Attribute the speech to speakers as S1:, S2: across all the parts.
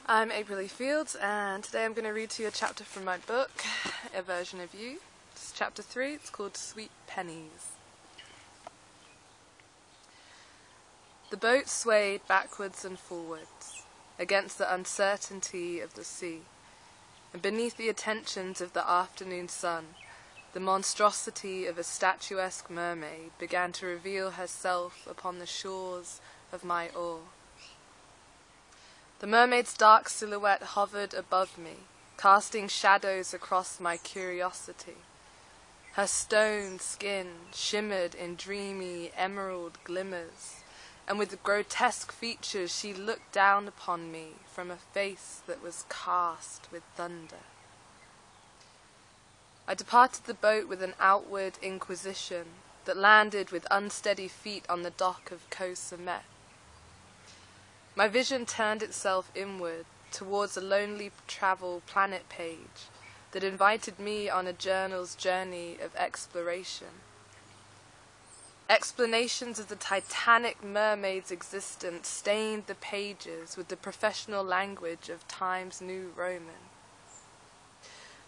S1: I'm April Lee Fields, and today I'm going to read to you a chapter from my book, A Version of You. It's chapter 3, it's called Sweet Pennies. The boat swayed backwards and forwards against the uncertainty of the sea, and beneath the attentions of the afternoon sun, the monstrosity of a statuesque mermaid began to reveal herself upon the shores of my oar. The mermaid's dark silhouette hovered above me, casting shadows across my curiosity. Her stone skin shimmered in dreamy emerald glimmers, and with grotesque features she looked down upon me from a face that was cast with thunder. I departed the boat with an outward inquisition that landed with unsteady feet on the dock of Ch3. My vision turned itself inward towards a lonely travel planet page that invited me on a journal's journey of exploration. Explanations of the titanic mermaid's existence stained the pages with the professional language of Times New Roman.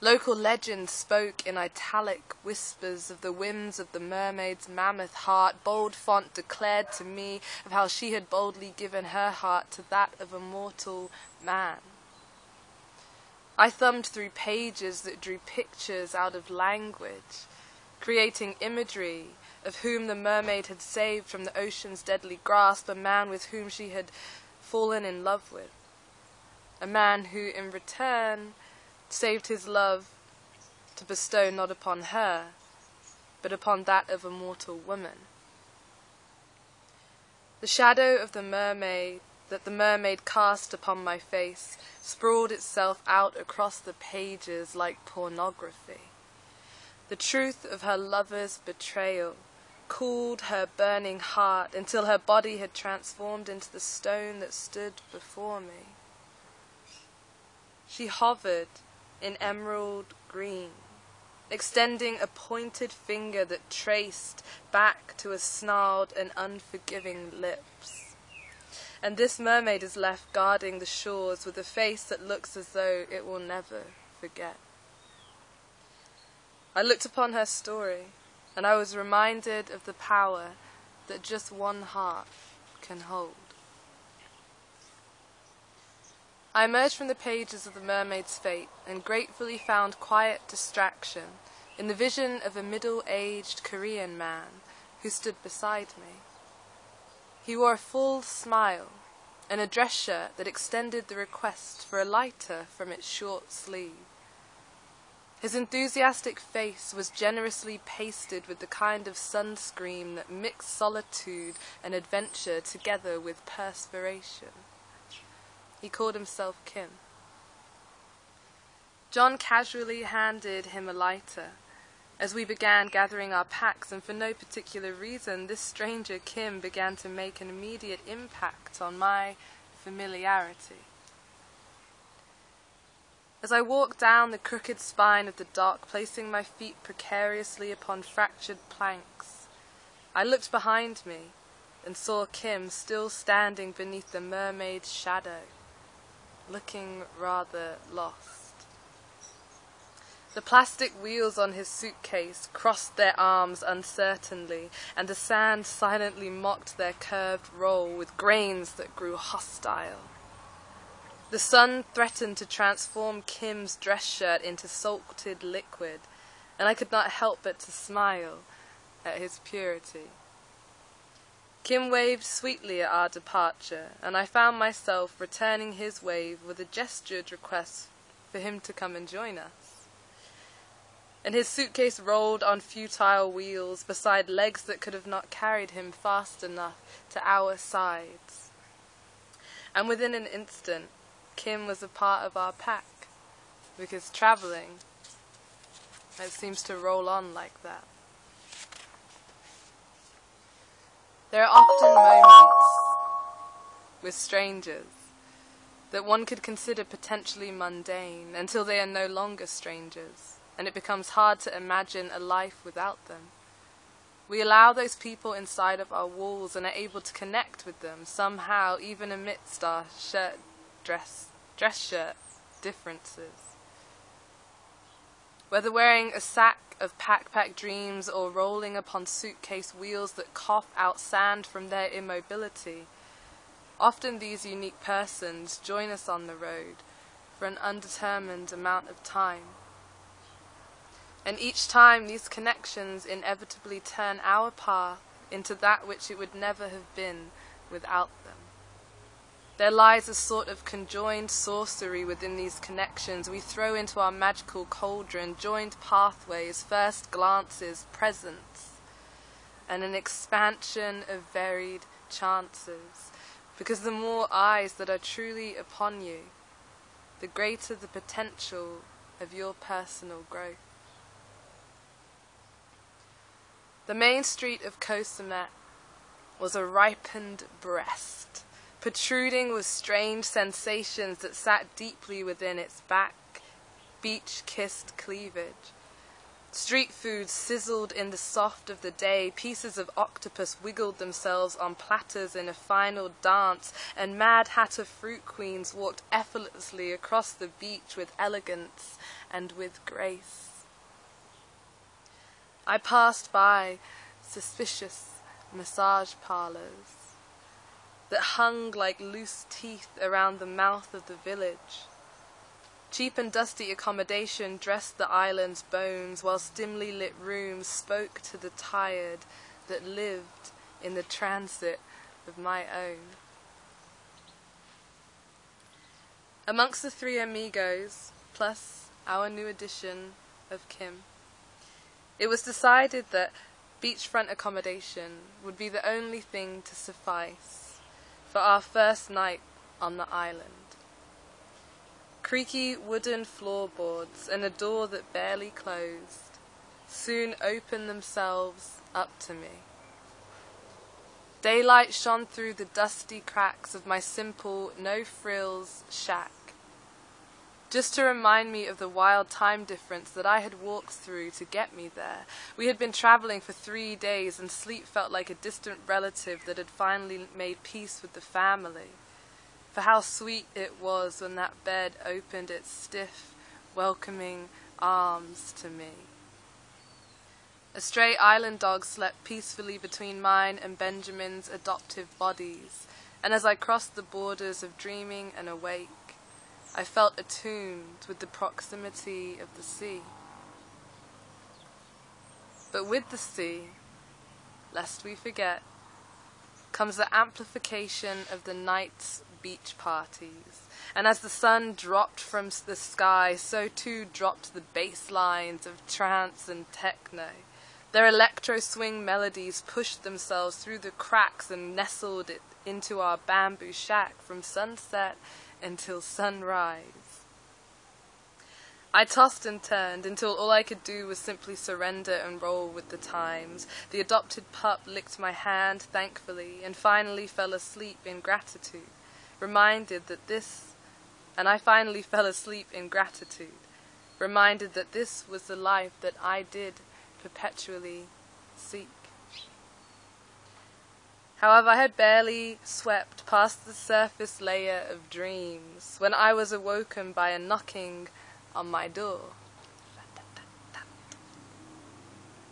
S1: Local legends spoke in italic whispers of the whims of the mermaid's mammoth heart. Bold font declared to me of how she had boldly given her heart to that of a mortal man. I thumbed through pages that drew pictures out of language, creating imagery of whom the mermaid had saved from the ocean's deadly grasp, a man with whom she had fallen in love with, a man who in return saved his love to bestow not upon her, but upon that of a mortal woman. The shadow of the mermaid that the mermaid cast upon my face sprawled itself out across the pages like pornography. The truth of her lover's betrayal cooled her burning heart until her body had transformed into the stone that stood before me. She hovered in emerald green, extending a pointed finger that traced back to a snarled and unforgiving lips. And this mermaid is left guarding the shores with a face that looks as though it will never forget. I looked upon her story, and I was reminded of the power that just one heart can hold. I emerged from the pages of The Mermaid's Fate and gratefully found quiet distraction in the vision of a middle-aged Korean man who stood beside me. He wore a full smile and a dress shirt that extended the request for a lighter from its short sleeve. His enthusiastic face was generously pasted with the kind of sunscreen that mixed solitude and adventure together with perspiration. He called himself Kim. John casually handed him a lighter as we began gathering our packs, and for no particular reason, this stranger Kim began to make an immediate impact on my familiarity. As I walked down the crooked spine of the dock, placing my feet precariously upon fractured planks, I looked behind me and saw Kim still standing beneath the mermaid's shadow, looking rather lost. The plastic wheels on his suitcase crossed their arms uncertainly, and the sand silently mocked their curved roll with grains that grew hostile. The sun threatened to transform Kim's dress shirt into salted liquid, and I could not help but to smile at his purity. Kim waved sweetly at our departure, and I found myself returning his wave with a gestured request for him to come and join us. And his suitcase rolled on futile wheels beside legs that could have not carried him fast enough to our sides. And within an instant, Kim was a part of our pack, because traveling, it seems to roll on like that. There are often moments with strangers that one could consider potentially mundane until they are no longer strangers, and it becomes hard to imagine a life without them. We allow those people inside of our walls and are able to connect with them somehow, even amidst our shirt dress dress shirt differences. Whether wearing a sack of pack dreams or rolling upon suitcase wheels that cough out sand from their immobility, often these unique persons join us on the road for an undetermined amount of time. And each time these connections inevitably turn our path into that which it would never have been without them. There lies a sort of conjoined sorcery within these connections we throw into our magical cauldron, joined pathways, first glances, presence, and an expansion of varied chances. Because the more eyes that are truly upon you, the greater the potential of your personal growth. The main street of Koh Samet was a ripened breast, protruding with strange sensations that sat deeply within its back, beach-kissed cleavage. Street food sizzled in the soft of the day, pieces of octopus wiggled themselves on platters in a final dance, and Mad Hatter fruit queens walked effortlessly across the beach with elegance and with grace. I passed by suspicious massage parlors that hung like loose teeth around the mouth of the village. Cheap and dusty accommodation dressed the island's bones, whilst dimly lit rooms spoke to the tired that lived in the transit of my own. Amongst the three amigos, plus our new addition of Kim, it was decided that beachfront accommodation would be the only thing to suffice for our first night on the island. Creaky wooden floorboards and a door that barely closed soon opened themselves up to me. Daylight shone through the dusty cracks of my simple, no-frills shack, just to remind me of the wild time difference that I had walked through to get me there. We had been traveling for 3 days, and sleep felt like a distant relative that had finally made peace with the family. For how sweet it was when that bed opened its stiff, welcoming arms to me. A stray island dog slept peacefully between mine and Benjamin's adoptive bodies, and as I crossed the borders of dreaming and awake, I felt attuned with the proximity of the sea. But with the sea, lest we forget, comes the amplification of the night's beach parties. And as the sun dropped from the sky, so too dropped the bass lines of trance and techno. Their electro-swing melodies pushed themselves through the cracks and nestled it into our bamboo shack from sunset until sunrise. I tossed and turned until all I could do was simply surrender and roll with the times. The adopted pup licked my hand thankfully and finally fell asleep in gratitude, reminded that this was the life that I did perpetually seek. However, I had barely swept past the surface layer of dreams when I was awoken by a knocking on my door.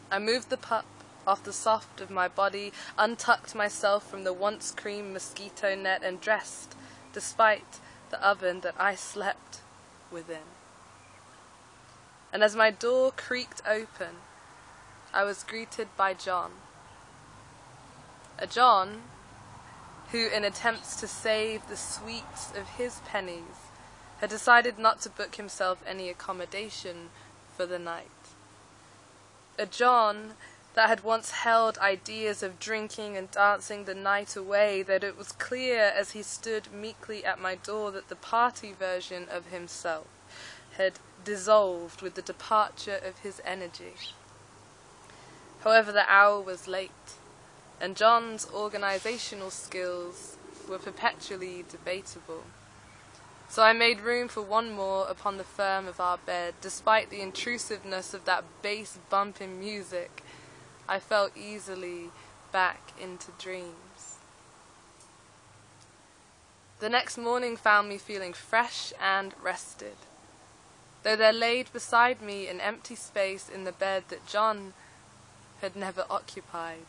S1: I moved the pup off the soft of my body, untucked myself from the once cream mosquito net, and dressed, despite the oven that I slept within. And as my door creaked open, I was greeted by John. A John who, in attempts to save the sweets of his pennies, had decided not to book himself any accommodation for the night. A John that had once held ideas of drinking and dancing the night away, that it was clear as he stood meekly at my door that the party version of himself had dissolved with the departure of his energy. However, the hour was late, and John's organizational skills were perpetually debatable. So I made room for one more upon the firm of our bed. Despite the intrusiveness of that bass bump in music, I fell easily back into dreams. The next morning found me feeling fresh and rested, though there laid beside me an empty space in the bed that John had never occupied.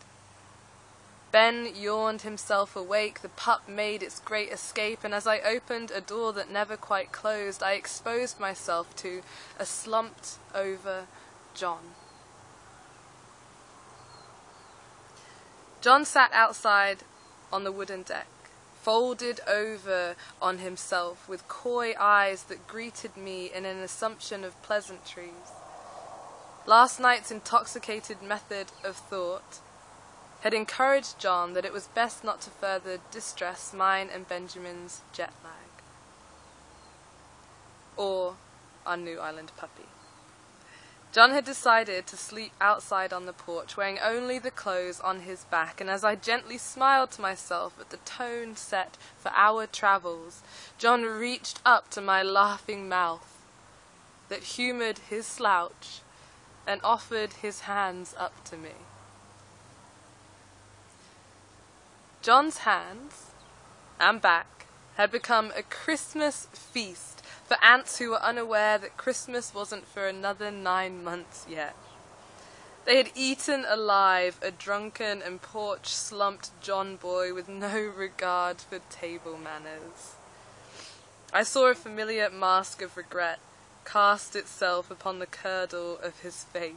S1: Ben yawned himself awake, the pup made its great escape, and as I opened a door that never quite closed, I exposed myself to a slumped-over John. John sat outside on the wooden deck, folded over on himself with coy eyes that greeted me in an assumption of pleasantries. Last night's intoxicated method of thought had encouraged John that it was best not to further distress mine and Benjamin's jet lag, or our new island puppy. John had decided to sleep outside on the porch, wearing only the clothes on his back, and as I gently smiled to myself at the tone set for our travels, John reached up to my laughing mouth that humoured his slouch and offered his hands up to me. John's hands and back had become a Christmas feast for ants who were unaware that Christmas wasn't for another 9 months yet. They had eaten alive a drunken and porch-slumped John boy with no regard for table manners. I saw a familiar mask of regret cast itself upon the curdle of his face.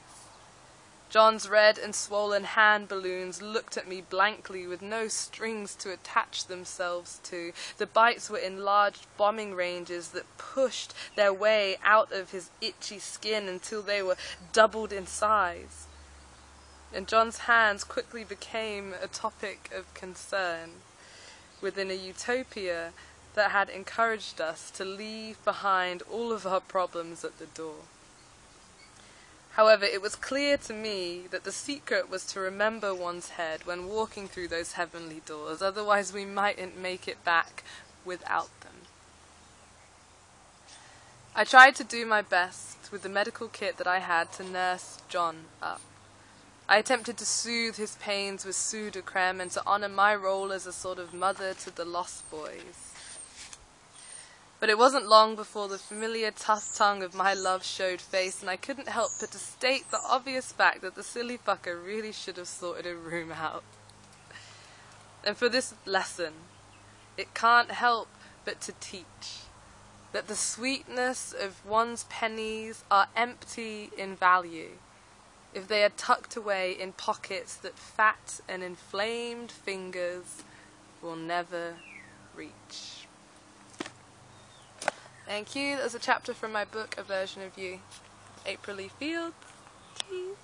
S1: John's red and swollen hand balloons looked at me blankly with no strings to attach themselves to. The bites were enlarged bombing ranges that pushed their way out of his itchy skin until they were doubled in size. And John's hands quickly became a topic of concern within a utopia that had encouraged us to leave behind all of our problems at the door. However, it was clear to me that the secret was to remember one's head when walking through those heavenly doors, otherwise we mightn't make it back without them. I tried to do my best with the medical kit that I had to nurse John up. I attempted to soothe his pains with pseudocreme and to honour my role as a sort of mother to the lost boys. But it wasn't long before the familiar tough tongue of my love showed face, and I couldn't help but to state the obvious fact that the silly fucker really should have sorted a room out. And for this lesson, it can't help but to teach that the sweetness of one's pennies are empty in value if they are tucked away in pockets that fat and inflamed fingers will never reach. Thank you. That was a chapter from my book, A Version of You. April Lee Fields. Cheese.